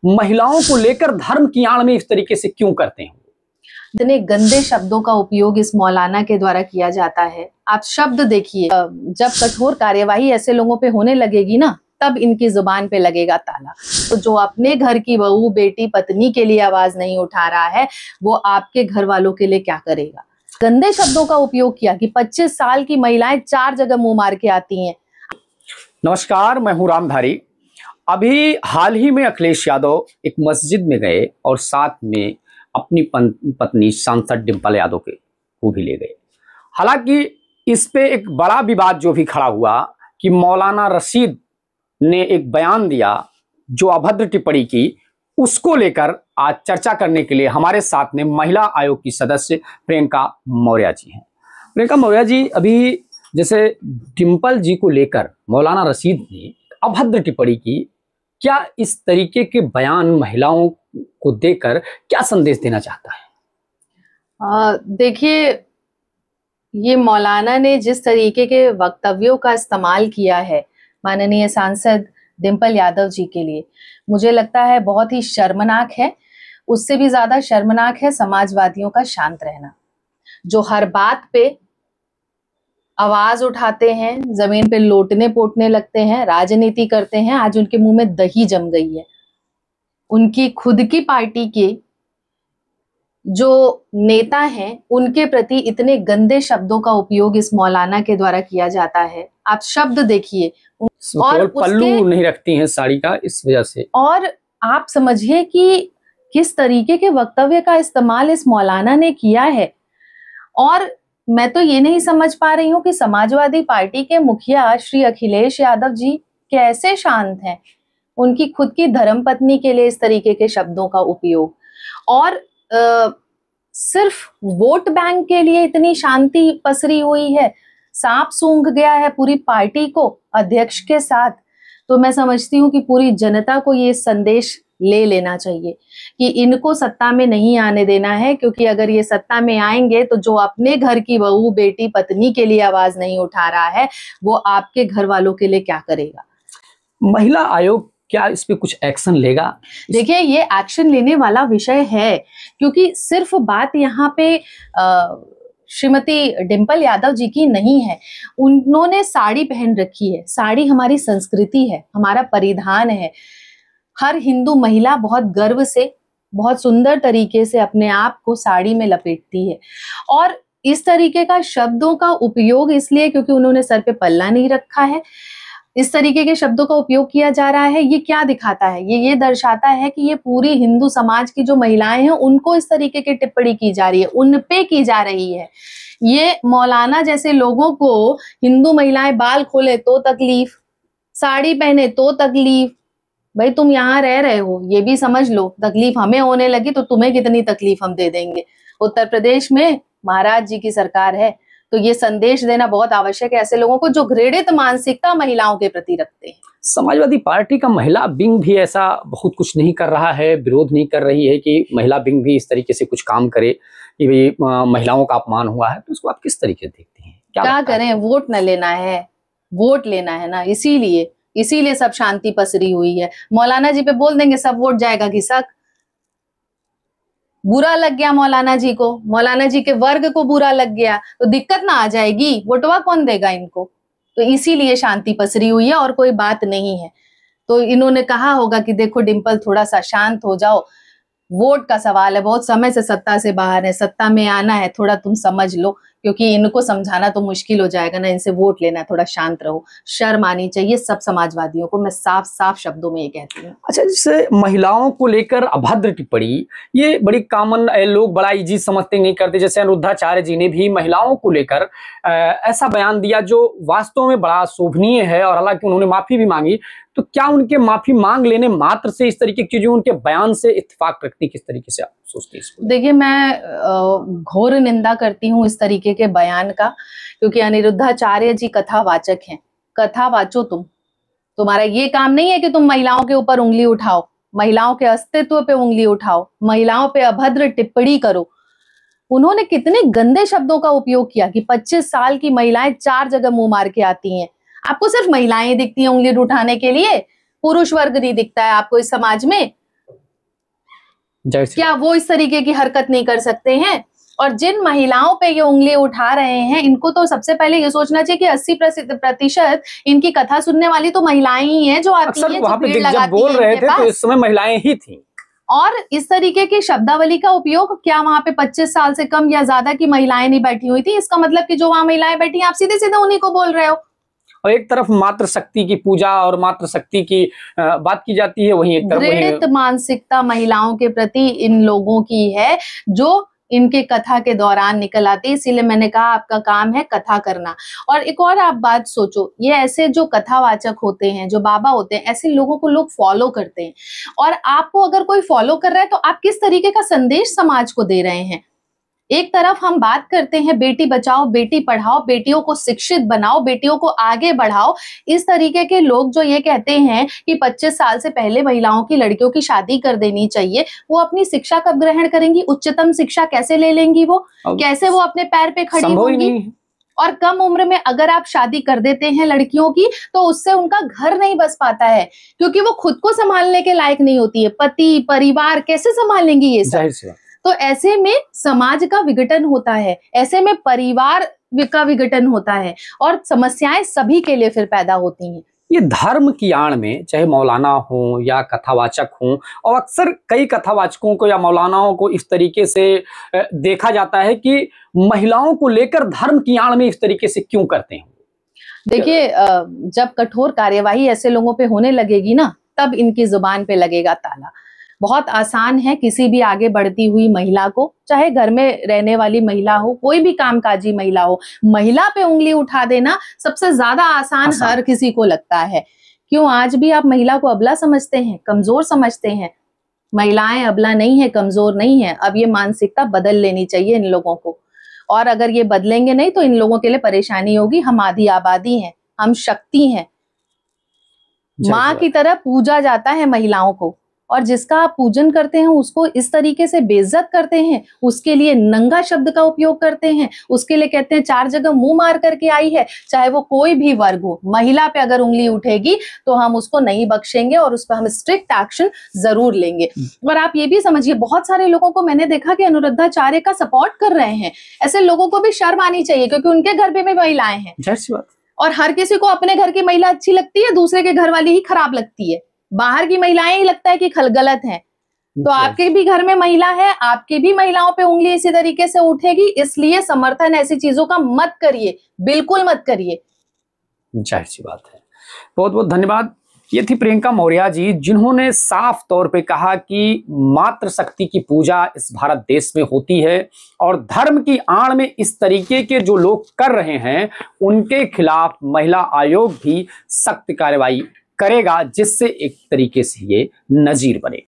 महिलाओं को लेकर धर्म की आड़ में इस तरीके से क्यों करते हैं? इतने गंदे शब्दों का उपयोग इस मौलाना के द्वारा किया जाता है। आप शब्द देखिए, जब कठोर कार्यवाही ऐसे लोगों पे होने लगेगी ना, तब इनकी जुबान पे लगेगा ताला। तो जो अपने घर की बहू, बेटी, पत्नी के लिए आवाज नहीं उठा रहा है, वो आपके घर वालों के लिए क्या करेगा? गंदे शब्दों का उपयोग किया कि 25 साल की महिलाएं 4 जगह मुंह मार के आती हैं। नमस्कार, मैं हूं रामधारी। अभी हाल ही में अखिलेश यादव एक मस्जिद में गए और साथ में अपनी पत्नी सांसद डिंपल यादव को भी ले गए। हालांकि इस पे एक बड़ा विवाद जो भी खड़ा हुआ कि मौलाना रशीद ने एक बयान दिया जो अभद्र टिप्पणी की, उसको लेकर आज चर्चा करने के लिए हमारे साथ में महिला आयोग की सदस्य प्रियंका मौर्य जी हैं। प्रियंका मौर्य जी, अभी जैसे डिंपल जी को लेकर मौलाना रशीद ने अभद्र टिप्पणी की, क्या इस तरीके के बयान महिलाओं को देकर क्या संदेश देना चाहता है? देखिए, ये मौलाना ने जिस तरीके के वक्तव्यों का इस्तेमाल किया है माननीय सांसद डिंपल यादव जी के लिए, मुझे लगता है बहुत ही शर्मनाक है। उससे भी ज्यादा शर्मनाक है समाजवादियों का शांत रहना, जो हर बात पे आवाज उठाते हैं, जमीन पे लोटने पोटने लगते हैं, राजनीति करते हैं। आज उनके मुंह में दही जम गई है। उनकी खुद की पार्टी के जो नेता हैं, उनके प्रति इतने गंदे शब्दों का उपयोग इस मौलाना के द्वारा किया जाता है। आप शब्द देखिए, और पल्लू नहीं रखती हैं साड़ी का, इस वजह से। और आप समझिए कि किस तरीके के वक्तव्य का इस्तेमाल इस मौलाना ने किया है। और मैं तो ये नहीं समझ पा रही हूँ कि समाजवादी पार्टी के मुखिया श्री अखिलेश यादव जी कैसे शांत हैं। उनकी खुद की धर्मपत्नी के लिए इस तरीके के शब्दों का उपयोग, और सिर्फ वोट बैंक के लिए इतनी शांति पसरी हुई है, सांप सूंघ गया है पूरी पार्टी को अध्यक्ष के साथ। तो मैं समझती हूँ कि पूरी जनता को ये संदेश ले लेना चाहिए कि इनको सत्ता में नहीं आने देना है, क्योंकि अगर ये सत्ता में आएंगे तो जो अपने घर की बहू, बेटी, पत्नी के लिए आवाज नहीं उठा रहा है, वो आपके घर वालों के लिए क्या करेगा? महिला आयोग क्या इस पे कुछ एक्शन लेगा? देखिए, ये एक्शन लेने वाला विषय है, क्योंकि सिर्फ बात यहाँ पे श्रीमती डिंपल यादव जी की नहीं है। उन्होंने साड़ी पहन रखी है। साड़ी हमारी संस्कृति है, हमारा परिधान है। हर हिंदू महिला बहुत गर्व से, बहुत सुंदर तरीके से अपने आप को साड़ी में लपेटती है। और इस तरीके का शब्दों का उपयोग इसलिए क्योंकि उन्होंने सर पे पल्ला नहीं रखा है, इस तरीके के शब्दों का उपयोग किया जा रहा है। ये क्या दिखाता है? ये दर्शाता है कि ये पूरी हिंदू समाज की जो महिलाएं हैं, उनको इस तरीके की टिप्पणी की जा रही है, उन पे की जा रही है। ये मौलाना जैसे लोगों को हिंदू महिलाएं बाल खोले तो तकलीफ, साड़ी पहने तो तकलीफ। भाई, तुम यहाँ रह रहे हो, ये भी समझ लो, तकलीफ हमें होने लगी तो तुम्हें कितनी तकलीफ हम दे देंगे। उत्तर प्रदेश में महाराज जी की सरकार है, तो ये संदेश देना बहुत आवश्यक है ऐसे लोगों को जो घृणित मानसिकता महिलाओं के प्रति रखते हैं। समाजवादी पार्टी का महिला विंग भी ऐसा बहुत कुछ नहीं कर रहा है, विरोध नहीं कर रही है कि महिला विंग भी इस तरीके से कुछ काम करे कि भाई महिलाओं का अपमान हुआ है, तो उसको आप किस तरीके से देखते हैं? क्या करें? वोट न लेना है, वोट लेना है ना, इसीलिए सब शांति पसरी हुई है। मौलाना जी पे बोल देंगे सब वोट जाएगा घिसक। बुरा लग गया मौलाना जी को, मौलाना जी के वर्ग को बुरा लग गया तो दिक्कत ना आ जाएगी? वोटवा कौन देगा इनको? तो इसीलिए शांति पसरी हुई है और कोई बात नहीं है। तो इन्होंने कहा होगा कि देखो डिंपल, थोड़ा सा शांत हो जाओ, वोट का सवाल है, बहुत समय से सत्ता से बाहर है, सत्ता में आना है, थोड़ा तुम समझ लो, क्योंकि इनको समझाना तो मुश्किल हो जाएगा ना, इनसे वोट लेना है, थोड़ा शांत रहो। शर्म आनी चाहिए सब समाजवादियों को, मैं साफ साफ शब्दों में ये कहती हूँ। अच्छा, जैसे महिलाओं को लेकर अभद्र टिप्पणी, ये बड़ी कॉमन, लोग बड़ा इजी समझते नहीं करते। जैसे अनिरुद्धाचार्य जी ने भी महिलाओं को लेकर ऐसा बयान दिया जो वास्तव में बड़ा शोभनीय है, और हालांकि उन्होंने माफी भी मांगी। तो क्या उनके माफी मांग लेने मात्र से इस तरीके की चीजें उनके बयान से इत्तेफाक रखती, किस तरीके से आप सोचती हैं? देखिए, मैं घोर निंदा करती हूँ इस तरीके के बयान का, क्योंकि अनिरुद्धाचार्य जी कथावाचक हैं। कथा वाचो तुम्हारा ये काम नहीं है कि तुम महिलाओं के ऊपर उंगली उठाओ, महिलाओं के अस्तित्व पे उंगली उठाओ, महिलाओं पे अभद्र टिप्पणी करो। उन्होंने कितने गंदे शब्दों का उपयोग किया कि 25 साल की महिलाएं 4 जगह मुंह मार के आती हैं। आपको सिर्फ महिलाएं दिखती हैं उंगली उठाने के लिए, पुरुष वर्ग नहीं दिखता है आपको इस समाज में? जाहिर सी क्या वो इस तरीके की हरकत नहीं कर सकते हैं? और जिन महिलाओं पे ये उंगली उठा रहे हैं, इनको तो सबसे पहले ये सोचना चाहिए कि 80% इनकी कथा सुनने वाली तो महिलाएं ही हैं, जो आती अक्सर हैं, वहां जो पे भीड़ जब लगाती बोल हैं रहे इनके थे तो पास। इस समय महिलाएं ही थी। और इस तरीके की शब्दावली का उपयोग, क्या वहां पे 25 साल से कम या ज्यादा की महिलाएं नहीं बैठी हुई थी? इसका मतलब कि जो वहां महिलाएं बैठी हैं, आप सीधे सीधे उन्हीं को बोल रहे हो। और एक तरफ मातृशक्ति की पूजा और मातृशक्ति की बात की जाती है, वहीं एक तरफ घृणित मानसिकता महिलाओं के प्रति इन लोगों की है, जो इनके कथा के दौरान निकल आती है। इसीलिए मैंने कहा आपका काम है कथा करना। और एक और आप बात सोचो, ये ऐसे जो कथावाचक होते हैं, जो बाबा होते हैं, ऐसे लोगों को लोग फॉलो करते हैं। और आपको अगर कोई फॉलो कर रहा है तो आप किस तरीके का संदेश समाज को दे रहे हैं? एक तरफ हम बात करते हैं बेटी बचाओ बेटी पढ़ाओ, बेटियों को शिक्षित बनाओ, बेटियों को आगे बढ़ाओ। इस तरीके के लोग जो ये कहते हैं कि 25 साल से पहले महिलाओं की, लड़कियों की शादी कर देनी चाहिए, वो अपनी शिक्षा कब ग्रहण करेंगी? उच्चतम शिक्षा कैसे ले लेंगी? वो कैसे वो अपने पैर पे खड़ी संभव ही होंगी? नहीं है। और कम उम्र में अगर आप शादी कर देते हैं लड़कियों की, तो उससे उनका घर नहीं बस पाता है, क्योंकि वो खुद को संभालने के लायक नहीं होती है। पति परिवार कैसे संभाल लेंगी ये सब? जाहिर सी बात। तो ऐसे में समाज का विघटन होता है, ऐसे में परिवार का विघटन होता है, और समस्याएं सभी के लिए फिर पैदा होती हैं। ये धर्म की आड़ में, चाहे मौलाना हो या कथावाचक हो, और अक्सर कई कथावाचकों को या मौलानाओं को इस तरीके से देखा जाता है कि महिलाओं को लेकर धर्म की आड़ में इस तरीके से क्यों करते हैं। देखिए, जब कठोर कार्यवाही ऐसे लोगों पे होने लगेगी ना, तब इनकी जुबान पे लगेगा ताला। बहुत आसान है किसी भी आगे बढ़ती हुई महिला को, चाहे घर में रहने वाली महिला हो, कोई भी कामकाजी महिला हो, महिला पे उंगली उठा देना सबसे ज्यादा आसान हर किसी को लगता है। क्यों? आज भी आप महिला को अबला समझते हैं, कमजोर समझते हैं। महिलाएं अबला नहीं है, कमजोर नहीं है। अब ये मानसिकता बदल लेनी चाहिए इन लोगों को, और अगर ये बदलेंगे नहीं तो इन लोगों के लिए परेशानी होगी। हम आधी आबादी हैं, हम शक्ति हैं। माँ की तरह पूजा जाता है महिलाओं को, और जिसका आप पूजन करते हैं उसको इस तरीके से बेइज्जत करते हैं, उसके लिए नंगा शब्द का उपयोग करते हैं, उसके लिए कहते हैं 4 जगह मुंह मार करके आई है। चाहे वो कोई भी वर्ग हो, महिला पे अगर उंगली उठेगी तो हम उसको नहीं बख्शेंगे, और उस पर हम स्ट्रिक्ट एक्शन जरूर लेंगे। और आप ये भी समझिए, बहुत सारे लोगों को मैंने देखा कि अनुरुद्धाचार्य का सपोर्ट कर रहे हैं। ऐसे लोगों को भी शर्म आनी चाहिए, क्योंकि उनके घर पे भी महिलाएं हैं। जाहिर सी बात। और हर किसी को अपने घर की महिला अच्छी लगती है, दूसरे के घर वाली ही खराब लगती है। बाहर की महिलाएं ही लगता है कि गलत है। तो आपके भी घर में महिला है, आपके भी महिलाओं पे उंगली इसी तरीके से उठेगी। इसलिए समर्थन ऐसी चीजों का मत करिए, बिल्कुल मत करिए। जाहिर सी बात है। बहुत बहुत धन्यवाद। ये थी प्रियंका मौर्य जी, जिन्होंने साफ तौर पे कहा कि मातृशक्ति की पूजा इस भारत देश में होती है, और धर्म की आड़ में इस तरीके के जो लोग कर रहे हैं उनके खिलाफ महिला आयोग भी सख्त कार्रवाई करेगा, जिससे एक तरीके से ये नजीर बने।